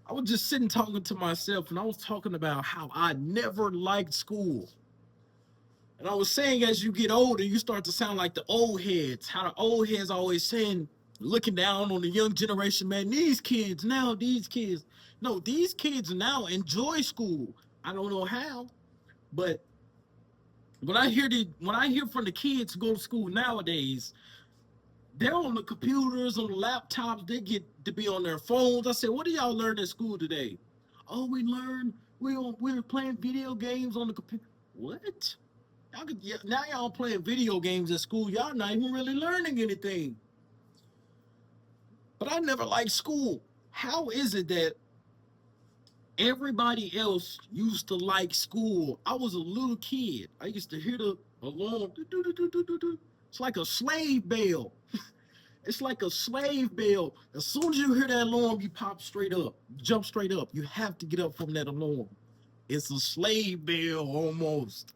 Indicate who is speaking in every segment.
Speaker 1: I was just sitting talking to myself, and I was talking about how I never liked school. And I was saying, as you get older, you start to sound like the old heads. How the old heads always saying, looking down on the young generation, man, these kids. No, these kids now enjoy school. I don't know how, but when I hear from the kids who go to school nowadays, they're on the computers, on the laptops. They get to be on their phones. I said, "What do y'all learn at school today?" "Oh, we were playing video games on the computer." What? Now y'all playing video games at school. Y'all not even really learning anything. But I never liked school. How is it that everybody else used to like school? I was a little kid. I used to hear the alarm. It's like a slave bell. It's like a slave bell. As soon as you hear that alarm, you pop straight up, jump straight up. You have to get up from that alarm. It's a slave bell almost.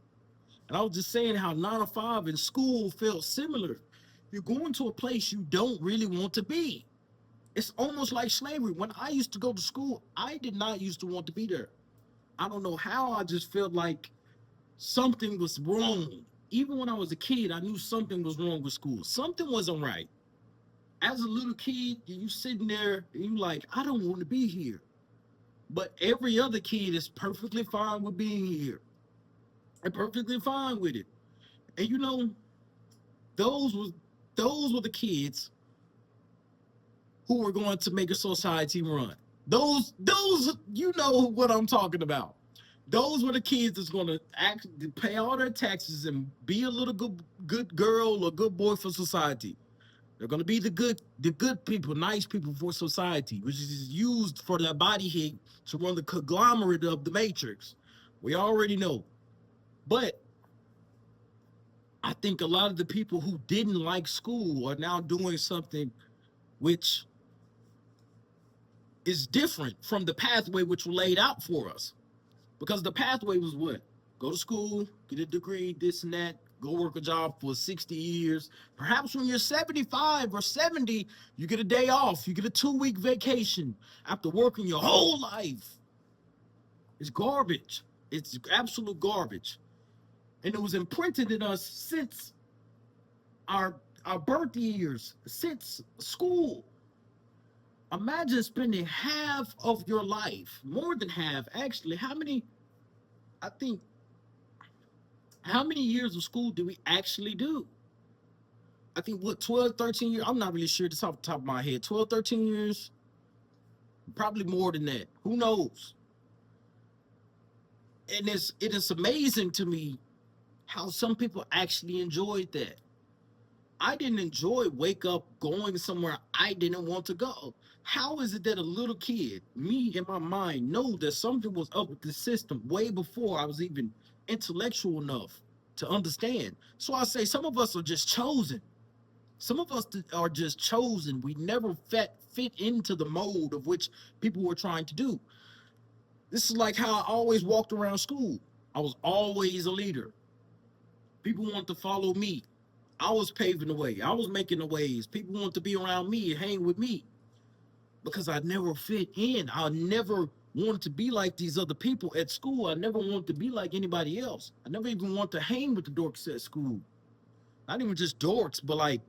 Speaker 1: And I was just saying how 9 to 5 in school felt similar. You're going to a place you don't really want to be. It's almost like slavery. When I used to go to school, I did not used to want to be there. I don't know how. I just felt like something was wrong. Even when I was a kid, I knew something was wrong with school. Something wasn't right. As a little kid, you sitting there and you like, I don't want to be here. But every other kid is perfectly fine with being here. They're perfectly fine with it. And you know, those were those were the kids who were going to make a society run. Those you know what I'm talking about. Those were the kids that's going to act, pay all their taxes and be a little good girl or good boy for society. They're going to be the good people, nice people for society, which is used for the body hit to run the conglomerate of the matrix. We already know. But I think a lot of the people who didn't like school are now doing something which is different from the pathway which was laid out for us. Because the pathway was what? Go to school, get a degree, this and that, go work a job for 60 years. Perhaps when you're 75 or 70, you get a day off, you get a 2-week vacation after working your whole life. It's garbage. It's absolute garbage. And it was imprinted in us since our birth years, since school. Imagine spending half of your life, more than half, actually. I think, how many years of school did we actually do? I think, what, 12, 13 years? I'm not really sure. This off the top of my head. 12, 13 years? Probably more than that. Who knows? And it is amazing to me how some people actually enjoyed that. I didn't enjoy wake up going somewhere I didn't want to go. How is it that a little kid, me in my mind, know that something was up with the system way before I was even intellectual enough to understand? So I say some of us are just chosen. Some of us are just chosen. We never fit into the mold of which people were trying to do. This is like how I always walked around school. I was always a leader. People wanted to follow me. I was paving the way. I was making the ways. People wanted to be around me and hang with me because I never fit in. I never wanted to be like these other people at school. I never wanted to be like anybody else. I never even wanted to hang with the dorks at school. Not even just dorks, but like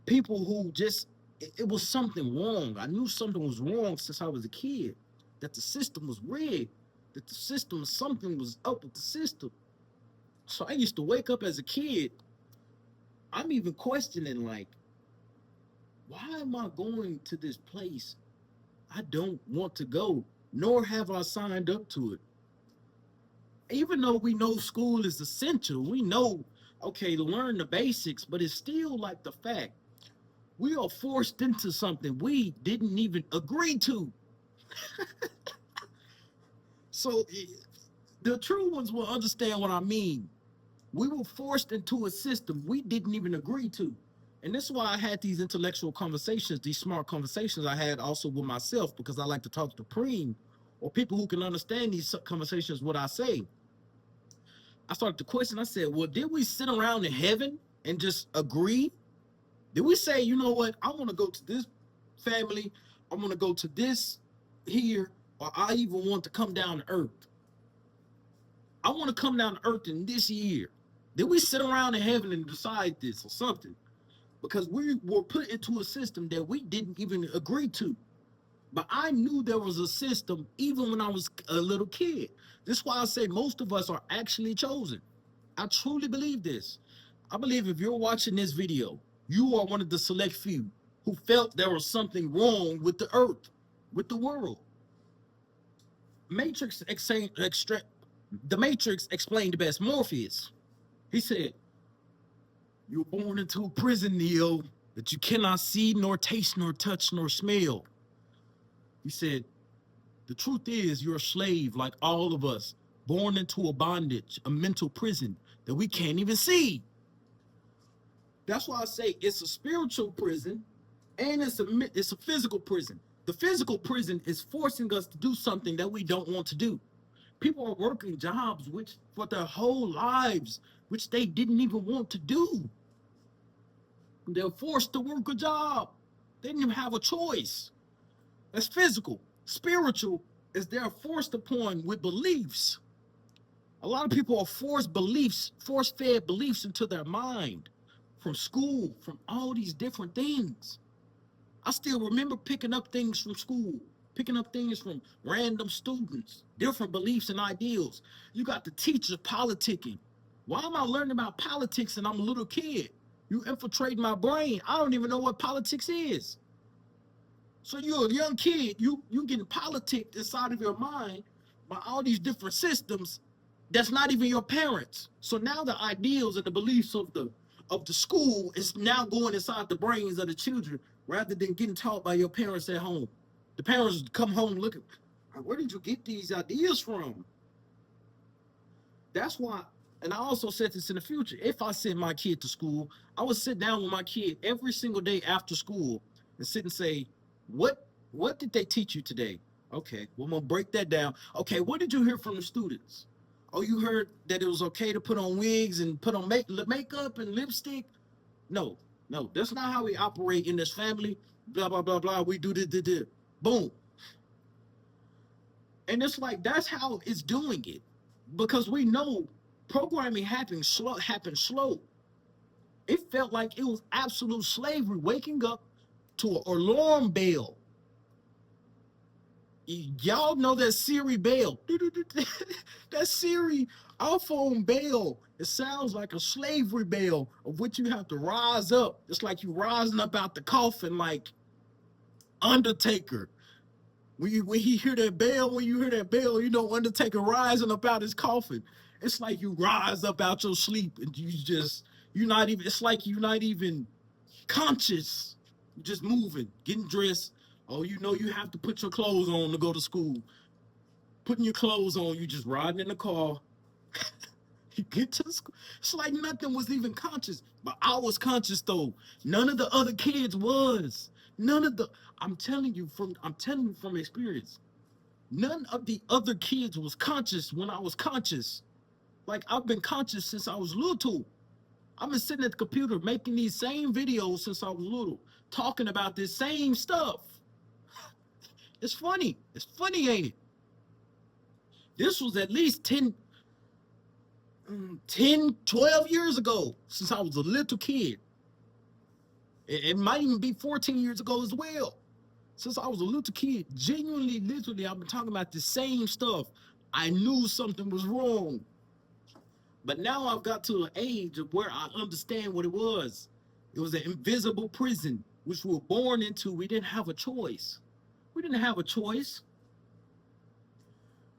Speaker 1: people who just, it was something wrong. I knew something was wrong since I was a kid, that the system was rigged, that the system, something was up with the system. So I used to wake up as a kid. I'm even questioning, like, why am I going to this place I don't want to go, nor have I signed up to it? Even though we know school is essential, we know, okay, to learn the basics, but it's still like the fact we are forced into something we didn't even agree to. So the true ones will understand what I mean. We were forced into a system we didn't even agree to. And this is why I had these intellectual conversations, these smart conversations I had also with myself, because I like to talk to Preme or people who can understand these conversations, what I say. I started to question, I said, well, did we sit around in heaven and just agree? Did we say, you know what, I want to go to this family, I want to go to this here, or I even want to come down to earth. I want to come down to earth in this year. Did we sit around in heaven and decide this or something? Because we were put into a system that we didn't even agree to. But I knew there was a system even when I was a little kid. This is why I say most of us are actually chosen. I truly believe this. I believe if you're watching this video, you are one of the select few who felt there was something wrong with the earth, with the world. Matrix the Matrix explained the best. Morpheus, he said, "You're born into a prison, Neo, that you cannot see, nor taste, nor touch, nor smell." He said, "The truth is, you're a slave like all of us, born into a bondage, a mental prison that we can't even see." That's why I say it's a spiritual prison and it's a physical prison. The physical prison is forcing us to do something that we don't want to do. People are working jobs which for their whole lives, which they didn't even want to do. They're forced to work a job. They didn't even have a choice. That's physical. Spiritual is they're forced upon with beliefs. A lot of people are forced beliefs, force-fed beliefs into their mind from school, from all these different things. I still remember picking up things from school, picking up things from random students, different beliefs and ideals. You got the teachers politicking. Why am I learning about politics and I'm a little kid? You infiltrate my brain. I don't even know what politics is. So you're a young kid, you getting politicked inside of your mind by all these different systems that's not even your parents. So now the ideals and the beliefs of the school is now going inside the brains of the children rather than getting taught by your parents at home. The parents come home looking, where did you get these ideas from? That's why, and I also said this in the future, if I send my kid to school, I would sit down with my kid every single day after school and sit and say, what did they teach you today? Okay, well, I'm gonna break that down. Okay, what did you hear from the students? Oh, you heard that it was okay to put on wigs and put on makeup and lipstick? No, no, that's not how we operate in this family. Blah, blah, blah, blah. We do this. Boom. And it's like, that's how it's doing it. Because we know programming happens slow. It felt like it was absolute slavery, waking up to an alarm bell. Y'all know that Siri bell. That Siri iPhone bell. It sounds like a slavery bell of which you have to rise up. It's like you rising up out the coffin like Undertaker. When you hear that bell, you know Undertaker rising up out his coffin. It's like you rise up out your sleep and you're not even, it's like you're not even conscious. You're just moving, getting dressed. Oh, you know you have to put your clothes on to go to school. Putting your clothes on, you just riding in the car. You get to school. It's like nothing was even conscious. But I was conscious though. None of the other kids was. None of the I'm telling you from experience. None of the other kids was conscious when I was conscious. Like I've been conscious since I was little. I've been sitting at the computer making these same videos since I was little, talking about this same stuff. It's funny. It's funny, ain't it? This was at least 12 years ago since I was a little kid. It might even be 14 years ago as well. Since I was a little kid, genuinely, literally, I've been talking about the same stuff. I knew something was wrong. But now I've got to an age of where I understand what it was. It was an invisible prison, which we were born into. We didn't have a choice. We didn't have a choice.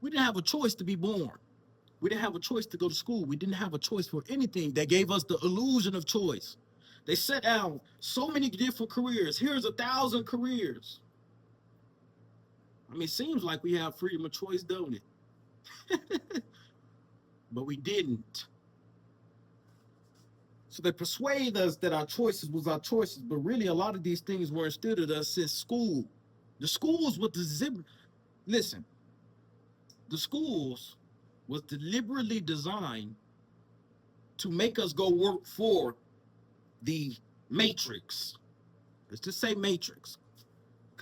Speaker 1: We didn't have a choice to be born. We didn't have a choice to go to school. We didn't have a choice for anything. That gave us the illusion of choice. They set out so many different careers. Here's 1,000 careers. I mean, it seems like we have freedom of choice, don't it? But we didn't. So they persuade us that our choices was our choices, but really a lot of these things were instilled in us since school. The schools with the listen, the schools was deliberately designed to make us go work for the matrix. Let's just say matrix.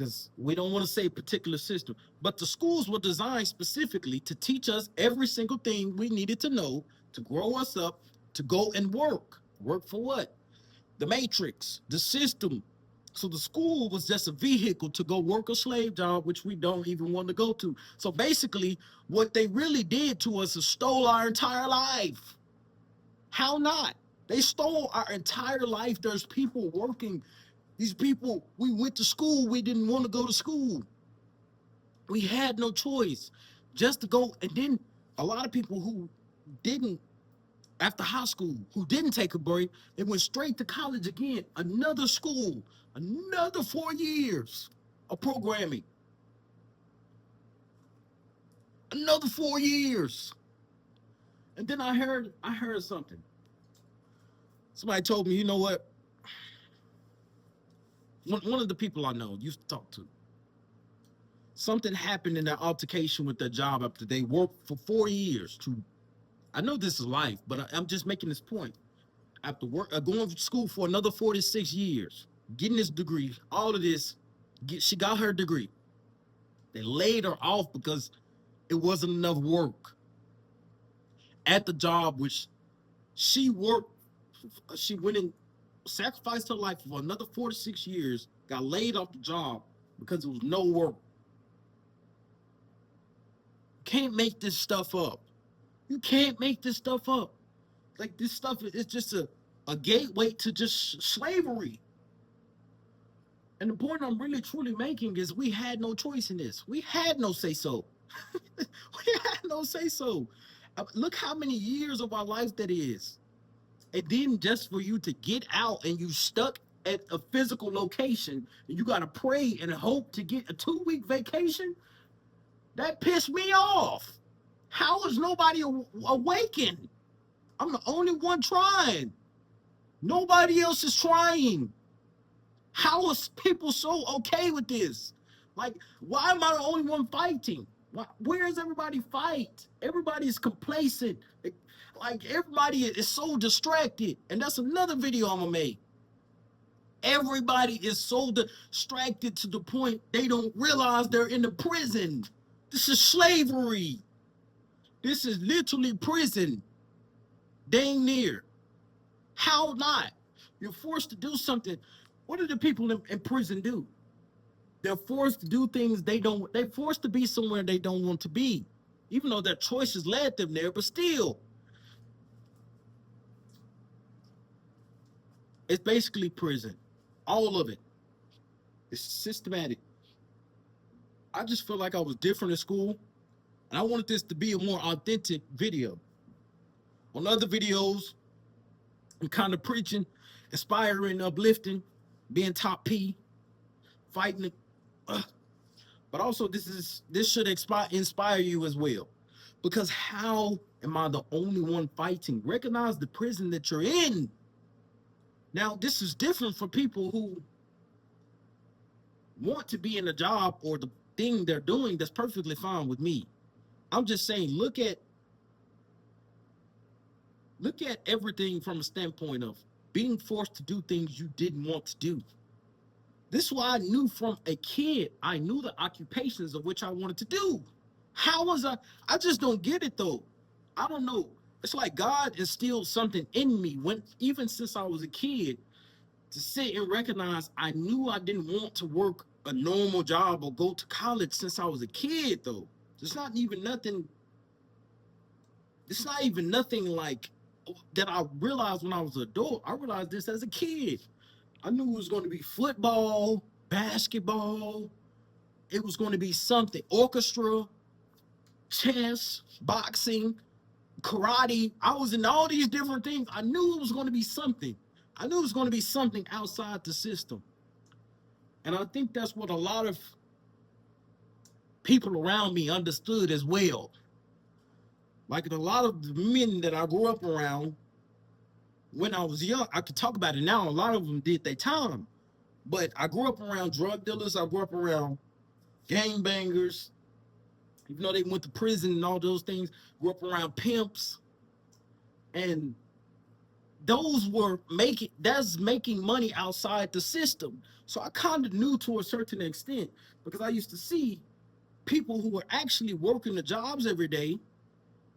Speaker 1: because we don't want to say particular system, but the schools were designed specifically to teach us every single thing we needed to know to grow us up, to go and work. Work for what? The matrix, the system. So the school was just a vehicle to go work a slave job, which we don't even want to go to. So basically, what they really did to us is stole our entire life. How not? They stole our entire life. There's people working. These people, we went to school, we didn't want to go to school. We had no choice just to go. And then a lot of people who didn't, after high school, who didn't take a break, they went straight to college again, another school, another 4 years of programming, another 4 years. And then I heard something. Somebody told me, you know what? One of the people I know used to talk to, something happened in their altercation with their job after they worked for 4 years to, I know this is life, but I'm just making this point. After work, going to school for another 46 years, getting this degree, all of this, she got her degree. They laid her off because it wasn't enough work at the job, which she worked, she went and sacrificed her life for another 46 years, got laid off the job because there was no work. Can't make this stuff up. You can't make this stuff up. Like, this stuff is just a gateway to just slavery. And the point I'm really truly making is we had no choice in this. We had no say so. We had no say so. Look how many years of our life that is. And then just for you to get out and you stuck at a physical location and you got to pray and hope to get a 2-week vacation, that pissed me off. How is nobody awakened? I'm the only one trying. Nobody else is trying. How is people so okay with this? Like, why am I the only one fighting? Where is everybody fight? Everybody is complacent. Like, everybody is so distracted. And that's another video I'm gonna make. Everybody is so distracted to the point they don't realize they're in the prison. This is slavery. This is literally prison. Dang near. How not? You're forced to do something. What do the people in prison do? They're forced to do things they're forced to be somewhere they don't want to be. Even though their choices led them there, but still. It's basically prison. All of it. It's systematic. I just feel like I was different in school, and I wanted this to be a more authentic video. On other videos, I'm kind of preaching, inspiring, uplifting, being top P, fighting it. But also, this should inspire you as well. Because how am I the only one fighting? Recognize the prison that you're in. Now, this is different for people who want to be in a job or the thing they're doing. That's perfectly fine with me. I'm just saying, look at everything from a standpoint of being forced to do things you didn't want to do. This is why I knew from a kid, I knew the occupations of which I wanted to do. How was I just don't get it though. I don't know. It's like God instilled something in me even since I was a kid, to sit and recognize I knew I didn't want to work a normal job or go to college since I was a kid though. It's not even nothing like that I realized when I was an adult. I realized this as a kid. I knew it was going to be football, basketball. It was going to be something. Orchestra, chess, boxing, karate. I was in all these different things. I knew it was going to be something. I knew it was going to be something outside the system. And I think that's what a lot of people around me understood as well. Like a lot of the men that I grew up around when I was young, I could talk about it now. A lot of them did their time. But I grew up around drug dealers. I grew up around gangbangers. Even though they went to prison and all those things, grew up around pimps. And those were making that's making money outside the system. So I kind of knew to a certain extent because I used to see people who were actually working the jobs every day.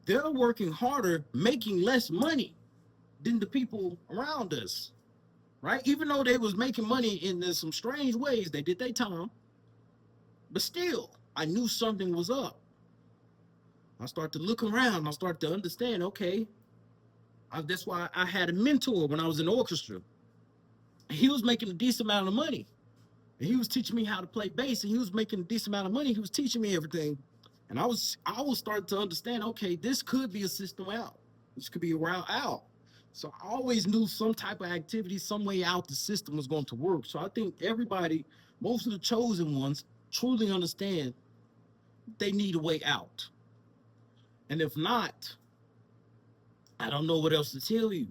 Speaker 1: They're working harder, making less money than the people around us, right? Even though they was making money in some strange ways, they did their time, but still, I knew something was up. I started to look around. I started to understand. Okay, that's why I had a mentor when I was in the orchestra. He was making a decent amount of money, and he was teaching me how to play bass. And he was making a decent amount of money. He was teaching me everything, and I was starting to understand. Okay, this could be a system out. This could be a route out. So I always knew some type of activity, some way out the system was going to work. So I think everybody, most of the chosen ones, truly understand they need a way out. And if not, I don't know what else to tell you.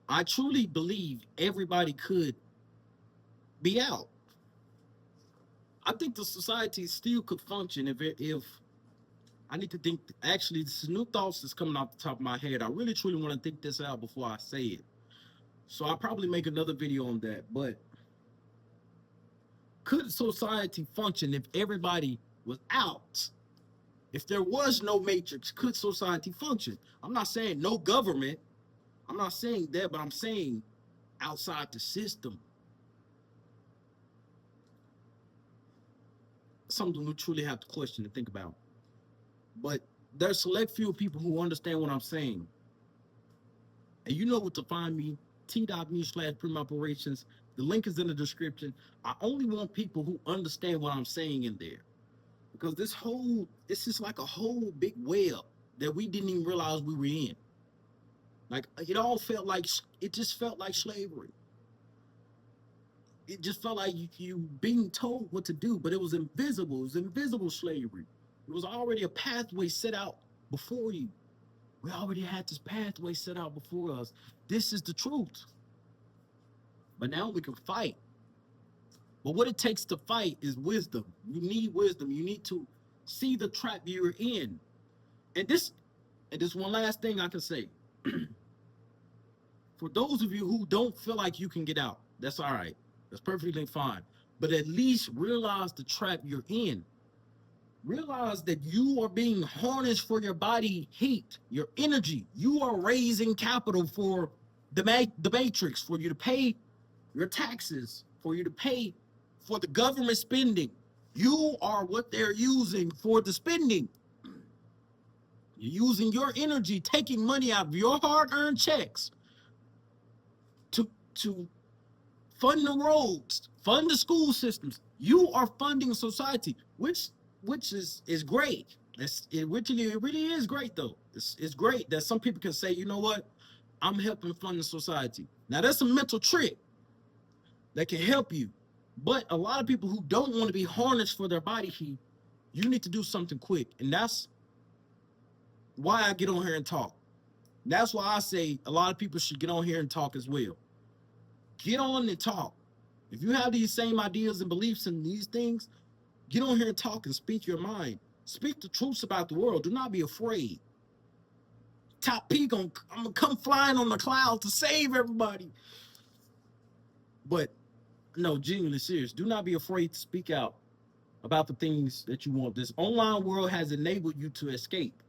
Speaker 1: I truly believe everybody could be out. I think the society still could function if I need to think. Actually, this is new thoughts that's coming off the top of my head. I really truly want to think this out before I say it. So I'll probably make another video on that. But could society function if everybody was out? If there was no matrix, could society function? I'm not saying no government. I'm not saying that, but I'm saying outside the system. Something we truly have to question and think about. But there's select few people who understand what I'm saying. And you know what to find me, t.me/Preme Operations. The link is in the description. I only want people who understand what I'm saying in there. Because it's just like a whole big web that we didn't even realize we were in. Like it just felt like slavery. It just felt like you being told what to do, but it was invisible. It was invisible slavery. It was already a pathway set out before you. We already had this pathway set out before us. This is the truth. But now we can fight. But what it takes to fight is wisdom. You need wisdom. You need to see the trap you're in. And this one last thing I can say. For those of you who don't feel like you can get out, that's all right. That's perfectly fine. But at least realize the trap you're in. Realize that you are being harnessed for your body heat, your energy. You are raising capital for the matrix, for you to pay your taxes, for you to pay for the government spending. You are what they're using for the spending. You're using your energy, taking money out of your hard-earned checks to fund the roads, fund the school systems. You are funding society, which is great. It really is great though. It's great that some people can say, you know what, I'm helping fund the society. Now that's a mental trick that can help you. But a lot of people who don't want to be harnessed for their body heat, you need to do something quick. And that's why I get on here and talk. That's why I say a lot of people should get on here and talk as well. Get on and talk. If you have these same ideas and beliefs in these things, get on here and talk and speak your mind. Speak the truths about the world. Do not be afraid. Top P, I'm going to come flying on the cloud to save everybody. But no, genuinely serious. Do not be afraid to speak out about the things that you want. This online world has enabled you to escape.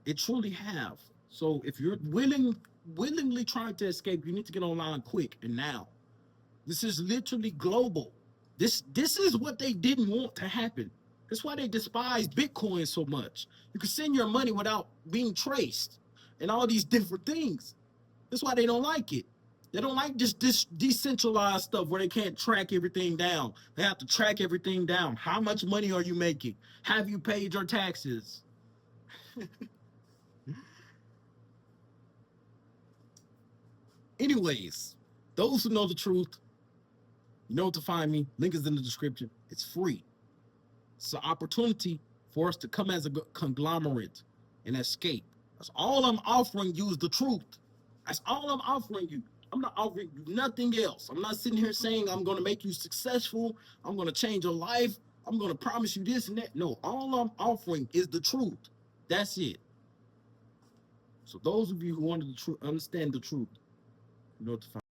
Speaker 1: It truly have. So if you're willingly trying to escape, you need to get online quick and now. This is literally global. This is what they didn't want to happen. That's why they despise Bitcoin so much. You can send your money without being traced and all these different things. That's why they don't like it. They don't like this decentralized stuff where they can't track everything down. They have to track everything down. How much money are you making? Have you paid your taxes? Anyways, those who know the truth, you know where to find me. Link is in the description. It's free. It's an opportunity for us to come as a conglomerate and escape. That's all I'm offering you is the truth. That's all I'm offering you. I'm not offering you nothing else. I'm not sitting here saying I'm going to make you successful. I'm going to change your life. I'm going to promise you this and that. No, all I'm offering is the truth. That's it. So those of you who want to understand the truth, You know what to find.